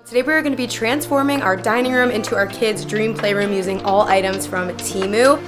Today we are going to be transforming our dining room into our kids' dream playroom using all items from Teimu.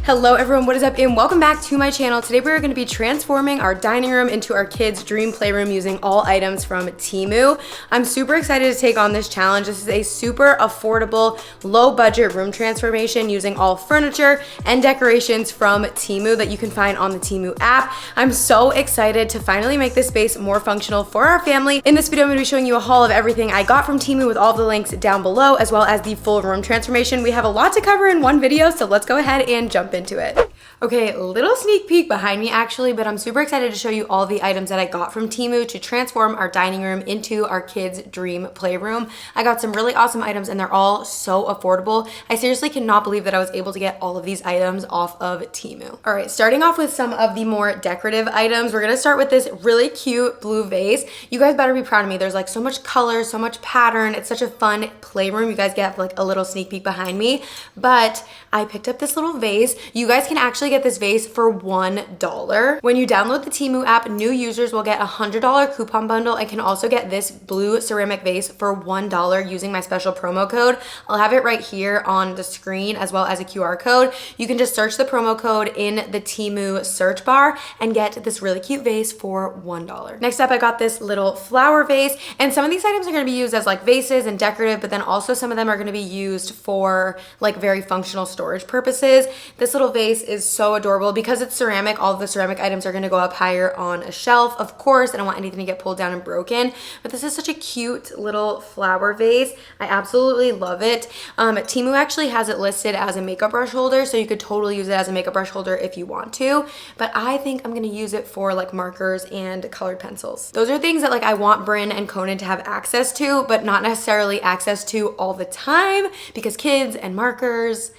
Hello everyone, what is up and welcome back to my channel. Today we are going to be transforming our dining room into our kids' dream playroom using all items from Teimu. I'm super excited to take on this challenge. This is a super affordable, low budget room transformation using all furniture and decorations from Teimu that you can find on the Teimu app. I'm so excited to finally make this space more functional for our family. In this video, I'm going to be showing you a haul of everything I got from Teimu with all the links down below, as well as the full room transformation. We have a lot to cover in one video, so let's go ahead and jump into it. Okay, little sneak peek behind me actually, but I'm super excited to show you all the items that I got from Teimu to transform our dining room into our kids' dream playroom. I got some really awesome items and they're all so affordable. I seriously cannot believe that I was able to get all of these items off of Teimu. All right, starting off with some of the more decorative items, we're gonna start with this really cute blue vase. You guys better be proud of me. There's like so much color, so much pattern. It's such a fun playroom. You guys get like a little sneak peek behind me, but I picked up this little vase. You guys can actually get this vase for $1. When you download the Teimu app, new users will get a $100 coupon bundle and can also get this blue ceramic vase for $1 using my special promo code. I'll have it right here on the screen as well as a QR code. You can just search the promo code in the Teimu search bar and get this really cute vase for $1. Next up, I got this little flower vase, and some of these items are going to be used as like vases and decorative, but then also some of them are going to be used for like very functional storage purposes. This little vase is so adorable. Because it's ceramic, all of the ceramic items are going to go up higher on a shelf. Of course, I don't want anything to get pulled down and broken, but this is such a cute little flower vase. I absolutely love it. Teimu actually has it listed as a makeup brush holder, so you could totally use it as a makeup brush holder if you want to, but I think I'm going to use it for like markers and colored pencils. Those are things that like I want Bryn and Conan to have access to, but not necessarily access to all the time, because kids and markers,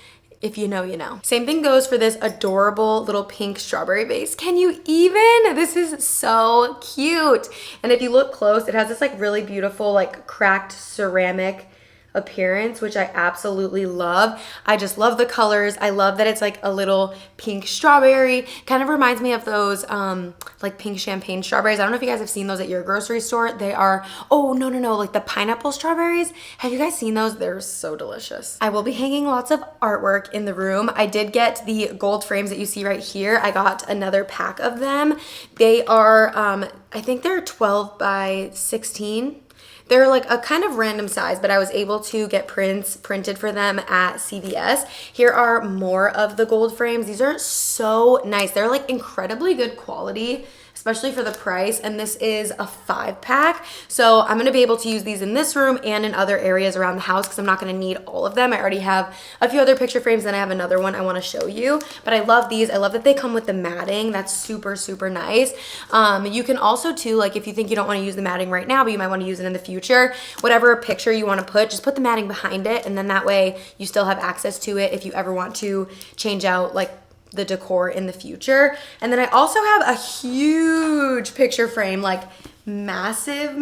if you know, you know. Same thing goes for this adorable little pink strawberry vase. Can you even? This is so cute. And if you look close, it has this like really beautiful like cracked ceramic appearance, which I absolutely love. I just love the colors. I love that it's like a little pink strawberry. Kind of reminds me of those like pink champagne strawberries. I don't know if you guys have seen those at your grocery store. They are, oh no, like the pineapple strawberries. Have you guys seen those? They're so delicious. I will be hanging lots of artwork in the room. I did get the gold frames that you see right here. I got another pack of them. They are, I think they're 12 by 16. They're like a kind of random size, but I was able to get prints printed for them at CVS. Here are more of the gold frames. These are so nice. They're like incredibly good quality, especially for the price, and this is a 5-pack. So I'm gonna be able to use these in this room and in other areas around the house because I'm not gonna need all of them. I already have a few other picture frames, and I have another one I wanna show you, but I love these. I love that they come with the matting. That's super, super nice. You can also too, like if you think you don't wanna use the matting right now, but you might wanna use it in the future, whatever picture you wanna put, just put the matting behind it, and then that way you still have access to it if you ever want to change out like the decor in the future. And then I also have a huge picture frame, like massive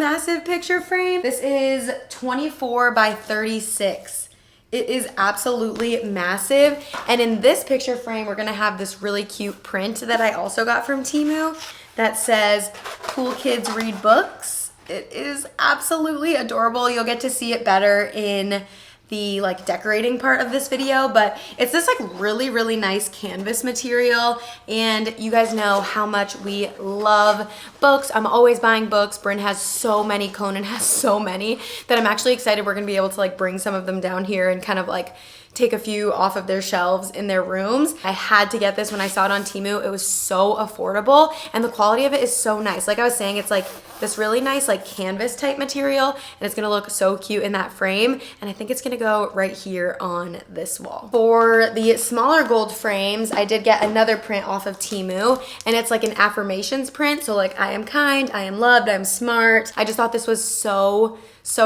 picture frame. This is 24 by 36. It is absolutely massive. And in this picture frame, we're gonna have this really cute print that I also got from Teimu that says, "Cool kids read books." It is absolutely adorable. You'll get to see it better in the like decorating part of this video, but it's this like really nice canvas material, and you guys know how much we love books. I'm always buying books. Bryn has so many, Conan has so many, that I'm actually excited we're gonna be able to like bring some of them down here and kind of like take a few off of their shelves in their rooms. I had to get this when I saw it on Teimu. It was so affordable and the quality of it is so nice. Like I was saying, it's like this really nice like canvas type material, and it's gonna look so cute in that frame, and I think it's gonna go right here on this wall. For the smaller gold frames, I did get another print off of Teimu, and it's like an affirmations print. So like, I am kind, I am loved, I'm smart. I just thought this was so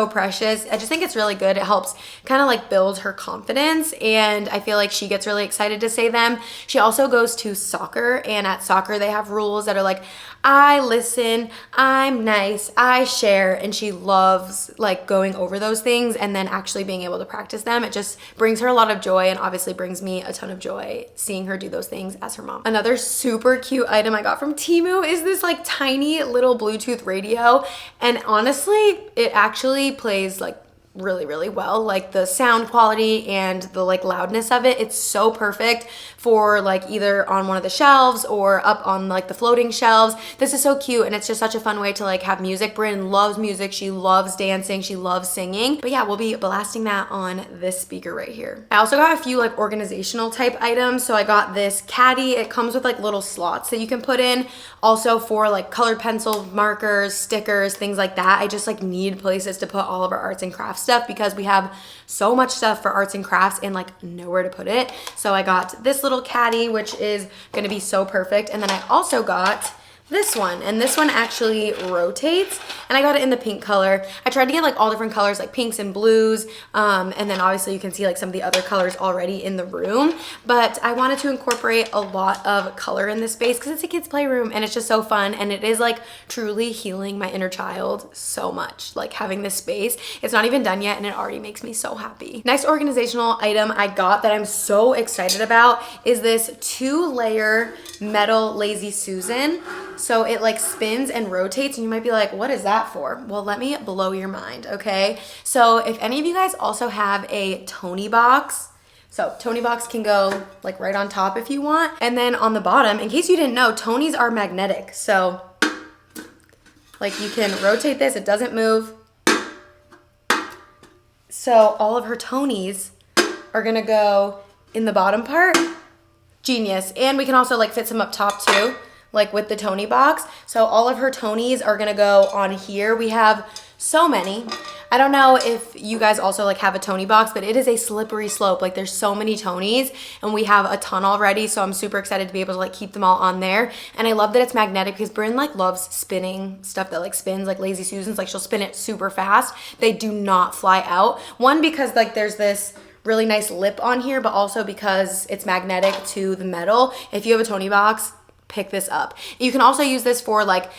precious. I just think it's really good. It helps kind of like build her confidence, and I feel like she gets really excited to say them. She also goes to soccer, and at soccer they have rules that are like, I listen, I'm nice, I share, and she loves like going over those things and then actually being able to practice them. It just brings her a lot of joy and obviously brings me a ton of joy seeing her do those things as her mom. Another super cute item I got from Teimu is this like tiny little Bluetooth radio, and honestly, it actually plays like really well. Like the sound quality and the like loudness of it, it's so perfect for like either on one of the shelves or up on like the floating shelves. This is so cute, and it's just such a fun way to like have music. Bryn loves music, she loves dancing, she loves singing. But yeah, we'll be blasting that on this speaker right here. I also got a few like organizational type items. So I got this caddy. It comes with like little slots that you can put in, also for like colored pencil, markers, stickers, things like that. I just like need places to put all of our arts and crafts stuff because we have so much stuff for arts and crafts and like nowhere to put it. So I got this little caddy, which is gonna be so perfect. And then I also got this one, and this one actually rotates, and I got it in the pink color. I tried to get like all different colors, like pinks and blues, and then obviously you can see like some of the other colors already in the room, but I wanted to incorporate a lot of color in this space because it's a kid's playroom and it's just so fun, and it is like truly healing my inner child so much, like having this space. It's not even done yet and it already makes me so happy. Next organizational item I got that I'm so excited about is this 2-layer metal Lazy Susan. So it like spins and rotates, and you might be like, what is that for? Well, let me blow your mind, okay? So if any of you guys also have a Tony box, so Tony box can go like right on top if you want. And then on the bottom, in case you didn't know, Tonys are magnetic. So like you can rotate this, it doesn't move. So all of her Tonys are gonna go in the bottom part. Genius. And we can also like fit some up top too, like with the Tony box. So all of her Tonys are gonna go on here. We have so many. I don't know if you guys also like have a Tony box, but it is a slippery slope. Like there's so many Tonys and we have a ton already. So I'm super excited to be able to like keep them all on there. And I love that it's magnetic because Bryn like loves spinning stuff that like spins, like Lazy Susans. Like she'll spin it super fast. They do not fly out. One, because like there's this really nice lip on here, but also because it's magnetic to the metal. If you have a Tony box, pick this up. You can also use this for like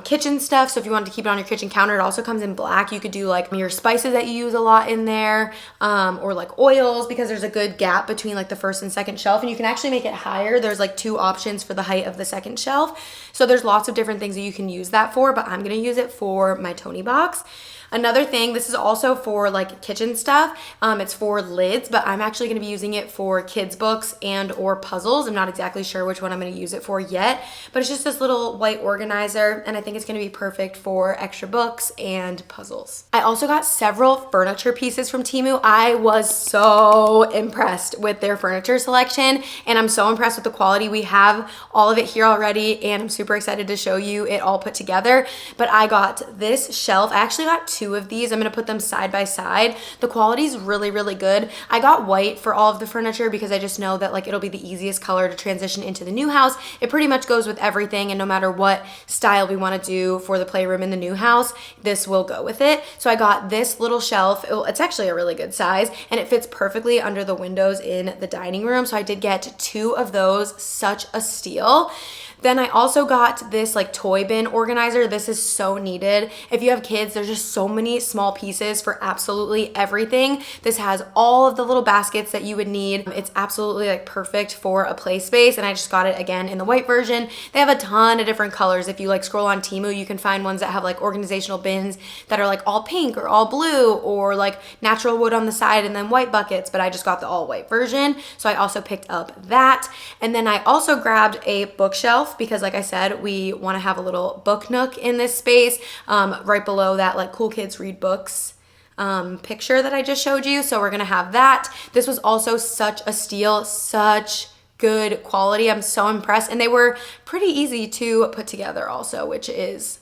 kitchen stuff. So if you wanted to keep it on your kitchen counter, it also comes in black. You could do like your spices that you use a lot in there, or like oils, because there's a good gap between like the first and second shelf, and you can actually make it higher. There's like 2 options for the height of the second shelf. So there's lots of different things that you can use that for, but I'm gonna use it for my Tony box. Another thing, this is also for like kitchen stuff. It's for lids, but I'm actually gonna be using it for kids books and or puzzles. I'm not exactly sure which one I'm gonna use it for yet, but it's just this little white organizer, and I think it's gonna be perfect for extra books and puzzles. I also got several furniture pieces from Teimu. I was so impressed with their furniture selection, and I'm so impressed with the quality. We have all of it here already, and I'm super excited to show you it all put together. But I got this shelf. I actually got 2 of these. I'm gonna put them side by side. The quality is really good. I got white for all of the furniture because I just know that like it'll be the easiest color to transition into the new house. It pretty much goes with everything, and no matter what style we want to do for the playroom in the new house, this will go with it. So I got this little shelf. It's actually a really good size, and it fits perfectly under the windows in the dining room. So I did get 2 of those. Such a steal. Then I also got this like toy bin organizer. This is so needed. If you have kids, there's just so many small pieces for absolutely everything. This has all of the little baskets that you would need. It's absolutely like perfect for a play space, and I just got it again in the white version. They have a ton of different colors. If you like scroll on Teimu, you can find ones that have like organizational bins that are like all pink or all blue, or like natural wood on the side and then white buckets, but I just got the all white version. So I also picked up that. And then I also grabbed a bookshelf because like I said, we want to have a little book nook in this space, right below that like cool kids read books picture that I just showed you. So we're gonna have that. This was also such a steal, such good quality. I'm so impressed, and they were pretty easy to put together also, which is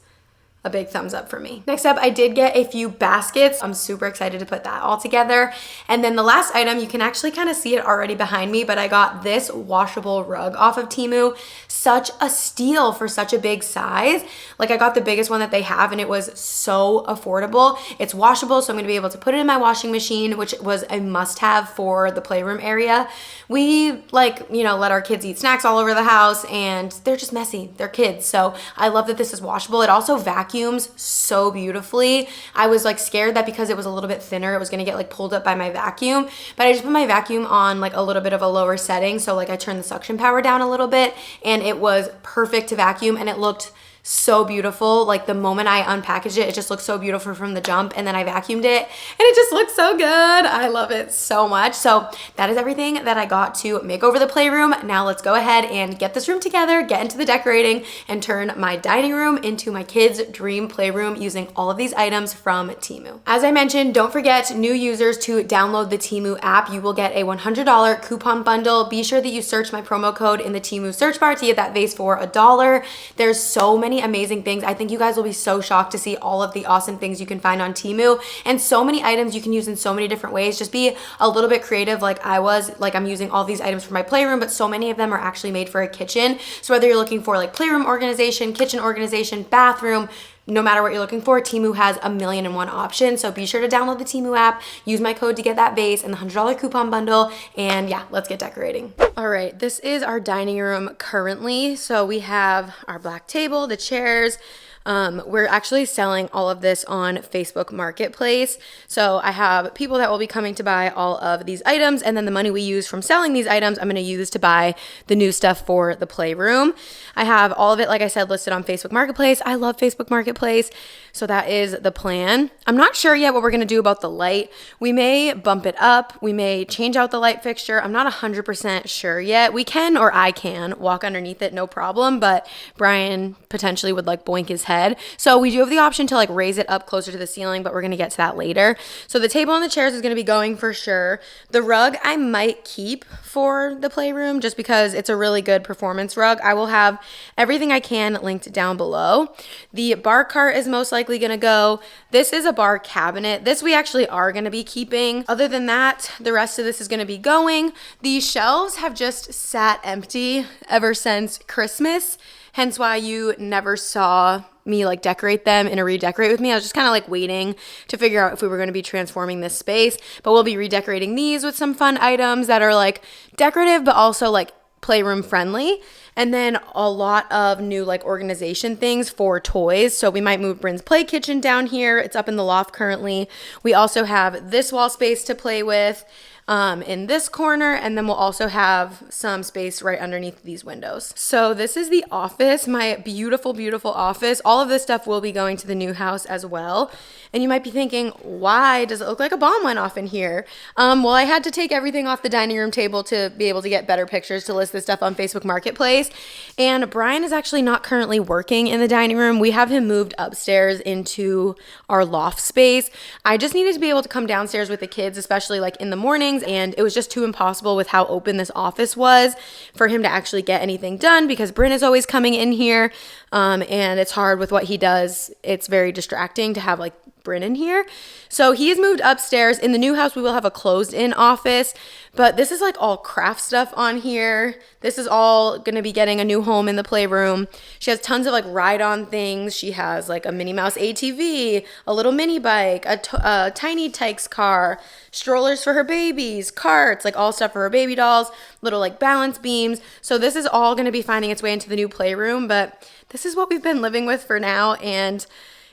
a big thumbs up for me. Next up, I did get a few baskets. I'm super excited to put that all together. And then the last item, you can actually kind of see it already behind me, but I got this washable rug off of Teimu. Such a steal for such a big size. Like, I got the biggest one that they have and it was so affordable. It's washable, so I'm gonna be able to put it in my washing machine, which was a must-have for the playroom area. We let our kids eat snacks all over the house and they're just messy. They're kids. So I love that this is washable. It also vacuums so beautifully. I was like scared that because it was a little bit thinner, it was gonna get like pulled up by my vacuum, but I just put my vacuum on like a little bit of a lower setting. So like I turned the suction power down a little bit and it was perfect to vacuum and it looked so beautiful. Like the moment I unpackaged it, it just looked so beautiful from the jump, and then I vacuumed it and it just looked so good. I love it so much. So that is everything that I got to make over the playroom. Now let's go ahead and get this room together, get into the decorating, and turn my dining room into my kids' dream playroom using all of these items from Teimu. As I mentioned, don't forget, new users, to download the Teimu app. You will get a $100 coupon bundle. Be sure that you search my promo code in the Teimu search bar to get that vase for $1. There's so many amazing things. I think you guys will be so shocked to see all of the awesome things you can find on Teimu, and so many items you can use in so many different ways. Just be a little bit creative like I was. Like, I'm using all these items for my playroom, but so many of them are actually made for a kitchen. So whether you're looking for like playroom organization, kitchen organization, bathroom, no matter what you're looking for, Teimu has 1,000,001 options. So be sure to download the Teimu app, use my code to get that vase and the $100 coupon bundle, and yeah, let's get decorating. All right, this is our dining room currently. So we have our black table, the chairs. We're actually selling all of this on Facebook Marketplace. So I have people that will be coming to buy all of these items, and then the money we use from selling these items, I'm going to use to buy the new stuff for the playroom. I have all of it, like I said, listed on Facebook Marketplace. I love Facebook Marketplace. So that is the plan. I'm not sure yet what we're going to do about the light. We may bump it up. We may change out the light fixture. I'm not 100% sure yet. We can, or I can, walk underneath it, no problem. But Brian potentially would like boink his head. So we do have the option to like raise it up closer to the ceiling, but we're going to get to that later. So the table and the chairs is going to be going for sure. The rug I might keep for the playroom just because it's a really good performance rug. I will have everything I can linked down below. The bar cart is most likely going to go. This is a bar cabinet. This we actually are going to be keeping. Other than that, the rest of this is going to be going. These shelves have just sat empty ever since Christmas, hence why you never saw me like decorate them in a redecorate with me. I was just kind of like waiting to figure out if we were going to be transforming this space, but we'll be redecorating these with some fun items that are like decorative but also like playroom friendly, and then a lot of new like organization things for toys. So we might move Bryn's play kitchen down here. It's up in the loft currently. We also have this wall space to play with in this corner, and then we'll also have some space right underneath these windows. So this is the office, my beautiful, beautiful office. All of this stuff will be going to the new house as well. And you might be thinking, why does it look like a bomb went off in here? Well, I had to take everything off the dining room table to be able to get better pictures to list this stuff on Facebook Marketplace. And Brian is actually not currently working in the dining room. We have him moved upstairs into our loft space. I just needed to be able to come downstairs with the kids, especially like in the mornings, and it was just too impossible with how open this office was for him to actually get anything done because Bryn is always coming in here, and it's hard with what he does. It's very distracting to have like Bryn in here. So he has moved upstairs. In the new house, we will have a closed-in office, but this is like all craft stuff on here. This is all going to be getting a new home in the playroom. She has tons of like ride-on things. She has like a Minnie Mouse ATV, a little mini bike, a tiny Tykes car, strollers for her babies, carts, like all stuff for her baby dolls, little like balance beams. So this is all going to be finding its way into the new playroom, but this is what we've been living with for now, and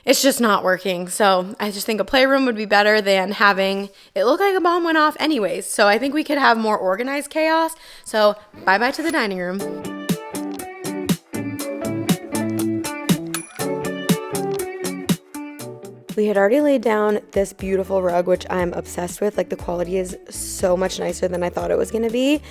it's just not working. So I just think a playroom would be better than having it look like a bomb went off anyways. So I think we could have more organized chaos. So bye-bye to the dining room. We had already laid down this beautiful rug, which I'm obsessed with. Like, the quality is so much nicer than I thought it was going to be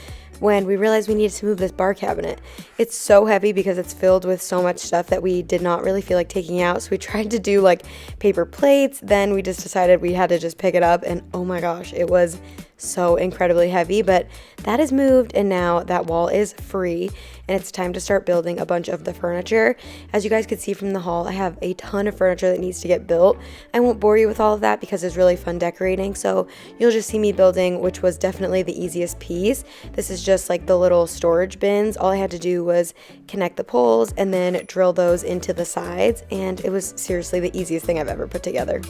when we realized we needed to move this bar cabinet. It's so heavy because it's filled with so much stuff that we did not really feel like taking out. So we tried to do like paper plates. Then we just decided we had to just pick it up, and oh my gosh, it was so incredibly heavy, but that is moved and now that wall is free and it's time to start building a bunch of the furniture. As you guys could see from the haul, I have a ton of furniture that needs to get built. I won't bore you with all of that because it's really fun decorating, so you'll just see me building, which was definitely the easiest piece. This is just like the little storage bins. All I had to do was connect the poles and then drill those into the sides, and it was seriously the easiest thing I've ever put together.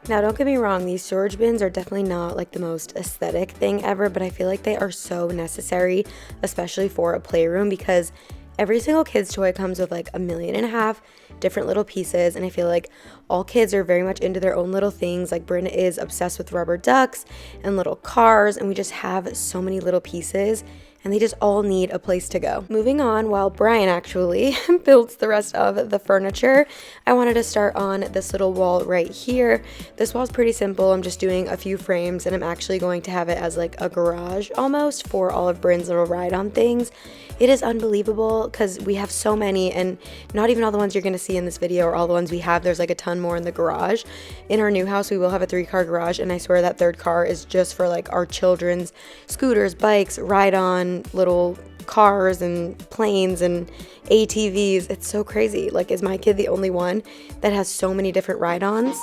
Now, don't get me wrong, these storage bins are definitely not like the most aesthetic thing ever, but I feel like they are so necessary, especially for a playroom, because every single kid's toy comes with like 1.5 million different little pieces, and I feel like all kids are very much into their own little things. Like Bryn is obsessed with rubber ducks and little cars, and we just have so many little pieces, and they just all need a place to go. Moving on, while Brian actually builds the rest of the furniture, I wanted to start on this little wall right here. This wall's pretty simple. I'm just doing a few frames, and I'm actually going to have it as like a garage almost for all of Bryn's little ride-on things. It is unbelievable because we have so many, and not even all the ones you're going to see in this video are all the ones we have. There's like a ton more in the garage. In our new house, we will have a 3-car garage, and I swear that 3rd car is just for like our children's scooters, bikes, ride-on little cars and planes and ATVs. It's so crazy. Like, is my kid the only one that has so many different ride-ons?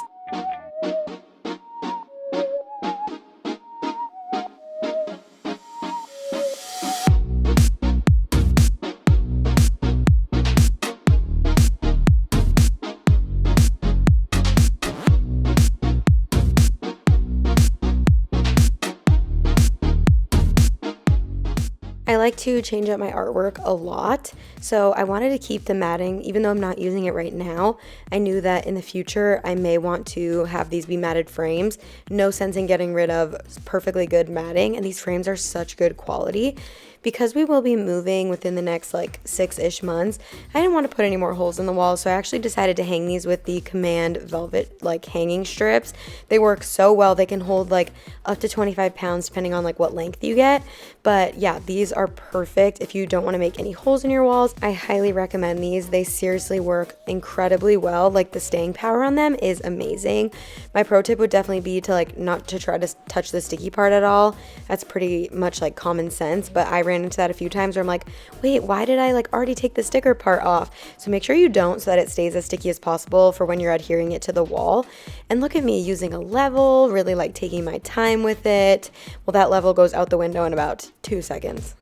I like to change up my artwork a lot, so I wanted to keep the matting. Even though I'm not using it right now, I knew that in the future I may want to have these be matted frames. No sense in getting rid of perfectly good matting, and these frames are such good quality. Because we will be moving within the next like 6-ish months, I didn't want to put any more holes in the walls, so I actually decided to hang these with the Command velvet like hanging strips. They work so well. They can hold like up to 25 pounds depending on like what length you get. But yeah, these are perfect if you don't want to make any holes in your walls. I highly recommend these. They seriously work incredibly well. Like, the staying power on them is amazing. My pro tip would definitely be to like not to try to touch the sticky part at all. That's pretty much like common sense, but I ran into that a few times where I'm like, wait, why did I like already take the sticker part off? So make sure you don't, so that it stays as sticky as possible for when you're adhering it to the wall. And look at me using a level, really like taking my time with it. Well, that level goes out the window in about 2 seconds.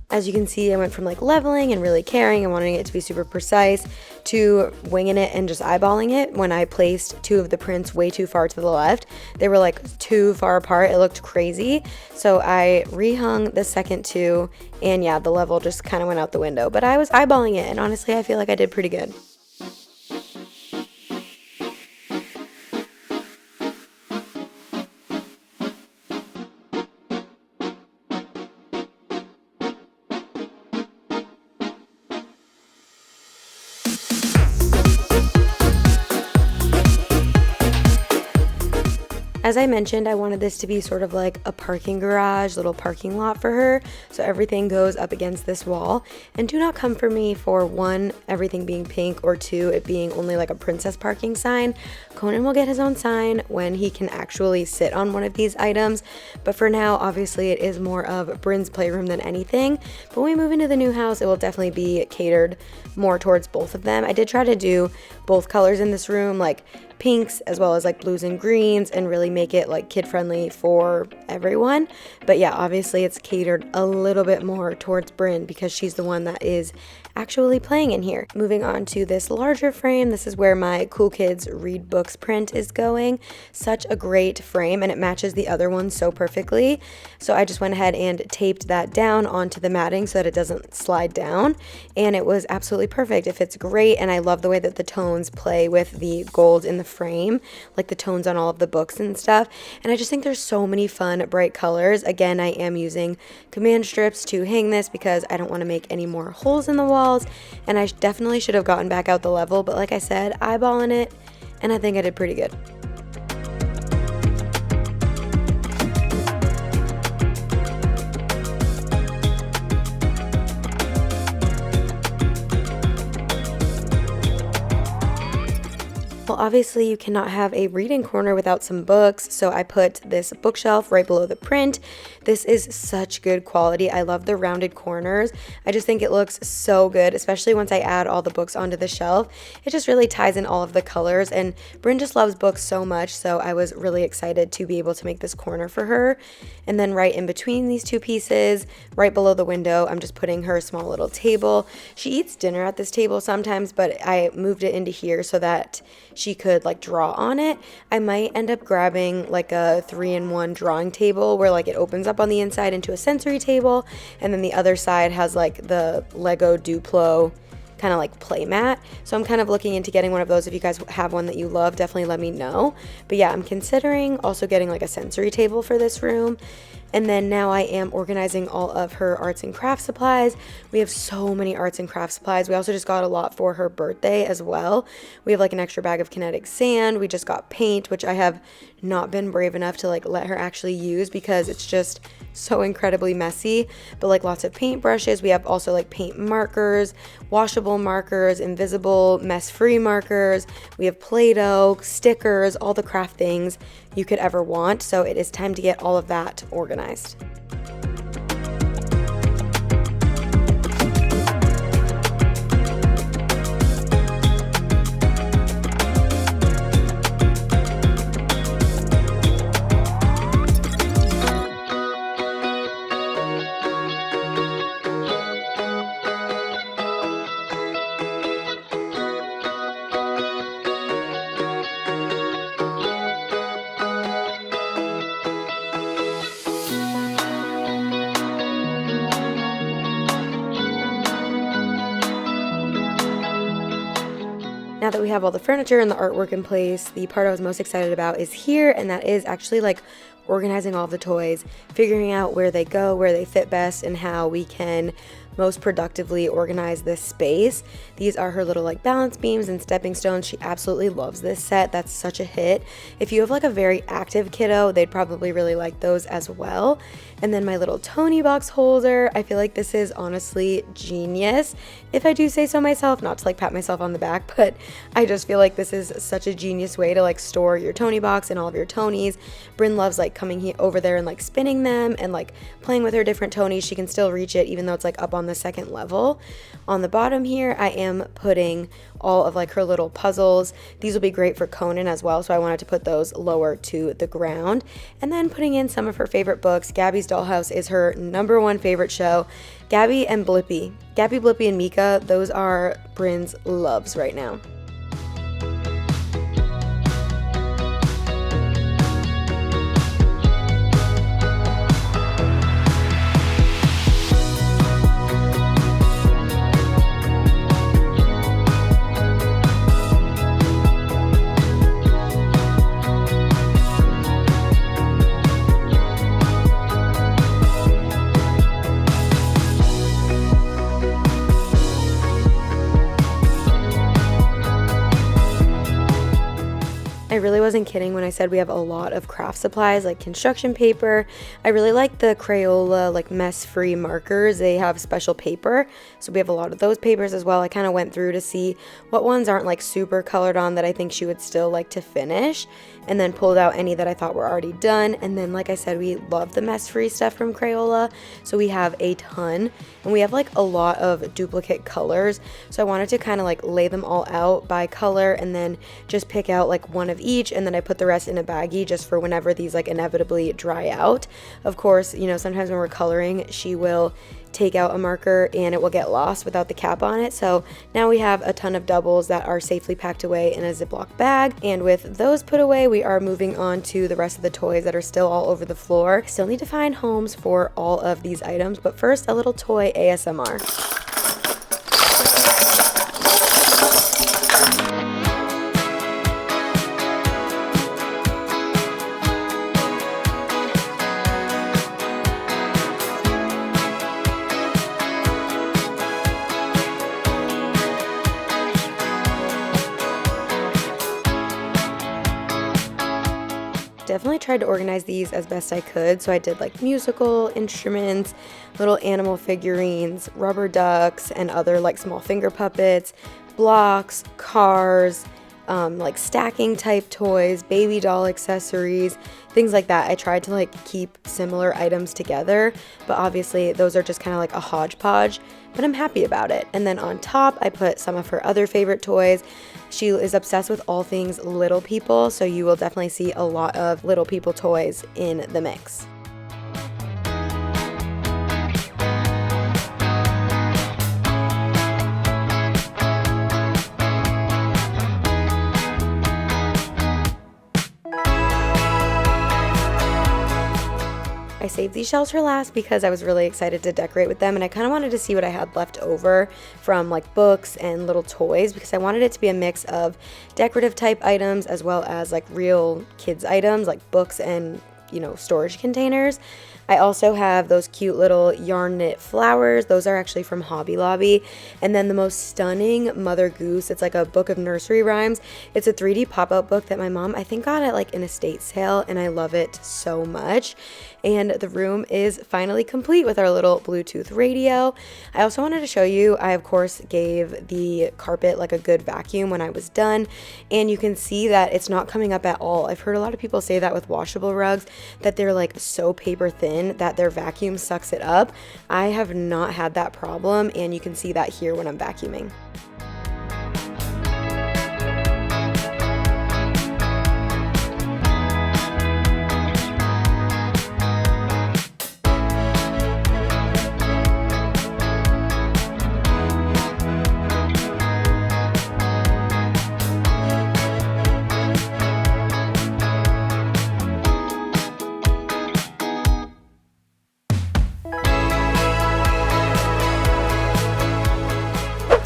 As you can see, I went from like leveling and really caring and wanting it to be super precise to winging it and just eyeballing it. When I placed 2 of the prints way too far to the left, they were like too far apart. It looked crazy. So I rehung the second 2, and yeah, the level just kind of went out the window. But I was eyeballing it, and honestly, I feel like I did pretty good. As I mentioned, I wanted this to be sort of like a parking garage, little parking lot for her. So everything goes up against this wall. And do not come for me for 1, everything being pink, or 2, it being only like a princess parking sign. Conan will get his own sign when he can actually sit on one of these items. But for now, obviously it is more of Bryn's playroom than anything. But when we move into the new house, it will definitely be catered more towards both of them. I did try to do both colors in this room, like pinks as well as like blues and greens, and really make it like kid friendly for everyone. But yeah, obviously it's catered a little bit more towards Bryn because she's the one that is actually playing in here. Moving on to this larger frame, this is where my Cool Kids Read Books print is going. Such a great frame, and it matches the other one so perfectly. So I just went ahead and taped that down onto the matting so that it doesn't slide down, and it was absolutely perfect. It fits great, and I love the way that the tones play with the gold in the frame, like the tones on all of the books and stuff. And I just think there's so many fun bright colors. Again, I am using command strips to hang this because I don't want to make any more holes in the walls, and I definitely should have gotten back out the level, but like I said, eyeballing it, and I think I did pretty good. Well, obviously you cannot have a reading corner without some books, so I put this bookshelf right below the print. This is such good quality. I love the rounded corners. I just think it looks so good, especially once I add all the books onto the shelf. It just really ties in all of the colors, and Bryn just loves books so much, so I was really excited to be able to make this corner for her. And then right in between these two pieces, right below the window, I'm just putting her small little table. She eats dinner at this table sometimes, but I moved it into here so that she could like draw on it. I might end up grabbing like a 3-in-1 drawing table where like it opens up on the inside into a sensory table, and then the other side has like the Lego Duplo kind of like play mat. So I'm kind of looking into getting one of those. If you guys have one that you love, definitely let me know. But yeah, I'm considering also getting like a sensory table for this room. And then now I am organizing all of her arts and craft supplies. We have so many arts and craft supplies. We also just got a lot for her birthday as well. We have like an extra bag of kinetic sand. We just got paint, which I have not been brave enough to like let her actually use because it's just so incredibly messy. But like lots of paint brushes. We have also like paint markers, washable markers, invisible mess-free markers. We have Play-Doh, stickers, all the craft things you could ever want. So it is time to get all of that organized. Now that we have all the furniture and the artwork in place, the part I was most excited about is here, and that is actually like organizing all of the toys, figuring out where they go, where they fit best, and how we can most productively organize this space. These are her little like balance beams and stepping stones. She absolutely loves this set. That's such a hit. If you have like a very active kiddo, they'd probably really like those as well. And then my little Tony box holder. I feel like this is honestly genius, if I do say so myself, not to like pat myself on the back, but I just feel like this is such a genius way to like store your Tony box and all of your Tonys. Bryn loves like coming over there and like spinning them and like playing with her different Tonys. She can still reach it even though it's like up on the second level. On the bottom here, I am putting all of like her little puzzles. These will be great for Conan as well, so I wanted to put those lower to the ground. And then putting in some of her favorite books. Gabby's Dollhouse is her #1 favorite show. Gabby and Blippi. Gabby, Blippi, and Mika, those are Bryn's loves right now. I really wasn't kidding when I said we have a lot of craft supplies like construction paper. I really like the Crayola like mess-free markers. They have special paper, so we have a lot of those papers as well. I kind of went through to see what ones aren't like super colored on that I think she would still like to finish, and then pulled out any that I thought were already done. And then like I said, we love the mess-free stuff from Crayola, so we have a ton, and we have like a lot of duplicate colors, so I wanted to kind of like lay them all out by color and then just pick out like one of each, and then I put the rest in a baggie just for whenever these like inevitably dry out. Of course, you know, sometimes when we're coloring, she will take out a marker and it will get lost without the cap on it. So now we have a ton of doubles that are safely packed away in a Ziploc bag. And with those put away, we are moving on to the rest of the toys that are still all over the floor. I still need to find homes for all of these items, but first a little toy ASMR. Definitely tried to organize these as best I could, so I did like musical instruments, little animal figurines, rubber ducks, and other like small finger puppets, blocks, cars, like stacking type toys, baby doll accessories, things like that. I tried to like keep similar items together, but obviously those are just kind of like a hodgepodge, but I'm happy about it. And then on top, I put some of her other favorite toys. She is obsessed with all things little people, so you will definitely see a lot of little people toys in the mix. I saved these shelves for last because I was really excited to decorate with them, and I kind of wanted to see what I had left over from like books and little toys, because I wanted it to be a mix of decorative type items as well as like real kids items like books and, you know, storage containers. I also have those cute little yarn knit flowers. Those are actually from Hobby Lobby. And then the most stunning Mother Goose. It's like a book of nursery rhymes. It's a 3D pop-out book that my mom, I think, got at like an estate sale, and I love it so much. And the room is finally complete with our little Bluetooth radio. I also wanted to show you, I of course gave the carpet like a good vacuum when I was done, and you can see that it's not coming up at all. I've heard a lot of people say that with washable rugs, that they're like so paper thin that their vacuum sucks it up. I have not had that problem, and you can see that here when I'm vacuuming.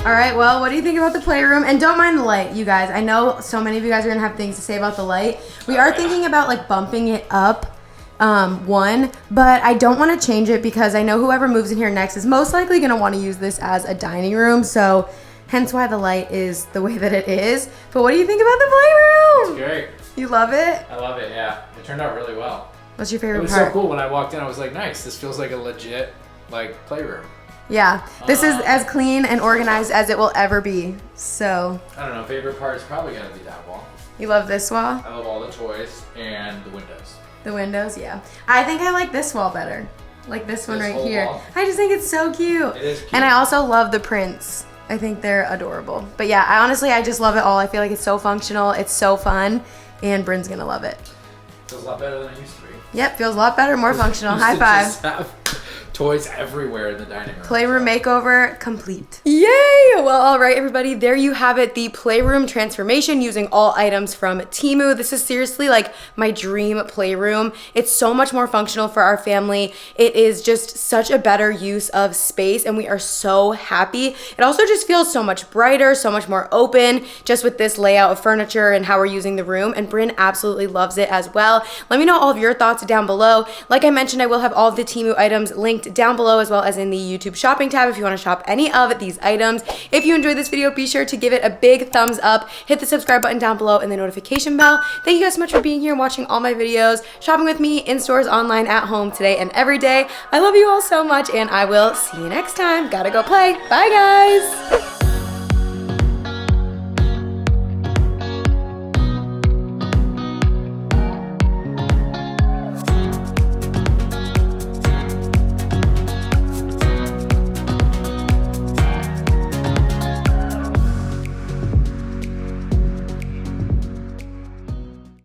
All right, well, what do you think about the playroom? And don't mind the light, you guys. I know so many of you guys are gonna have things to say about the light. We are thinking about like bumping it up one, but I don't want to change it because I know whoever moves in here next is most likely gonna want to use this as a dining room, so hence why the light is the way that it is. But what do you think about the playroom? It's great. You love it? I love it, yeah. It turned out really well. What's your favorite part? It was so cool. When I walked in, I was like, nice. This feels like a legit like playroom. Yeah, this is as clean and organized as it will ever be, so. I don't know, favorite part is probably gonna be that wall. You love this wall? I love all the toys and the windows. The windows, yeah. I think I like this wall better. Like this one right here. Wall. I just think it's so cute. It is cute. And I also love the prints. I think they're adorable. But yeah, I just love it all. I feel like it's so functional, it's so fun, and Bryn's gonna love it. Feels a lot better than it used to be. Yep, feels a lot better, more functional. High five. Just have toys everywhere in the dining room. Playroom makeover complete. Yay! Well, all right, everybody, there you have it. The playroom transformation using all items from Teimu. This is seriously like my dream playroom. It's so much more functional for our family. It is just such a better use of space, and we are so happy. It also just feels so much brighter, so much more open, just with this layout of furniture and how we're using the room, and Bryn absolutely loves it as well. Let me know all of your thoughts down below. Like I mentioned, I will have all of the Teimu items linked linked down below as well as in the YouTube shopping tab if you want to shop any of these items. If you enjoyed this video, be sure to give it a big thumbs up, hit the subscribe button down below and the notification bell. Thank you guys so much for being here and watching all my videos, shopping with me in stores, online, at home, today and every day. I love you all so much and I will see you next time. Gotta go play. Bye guys.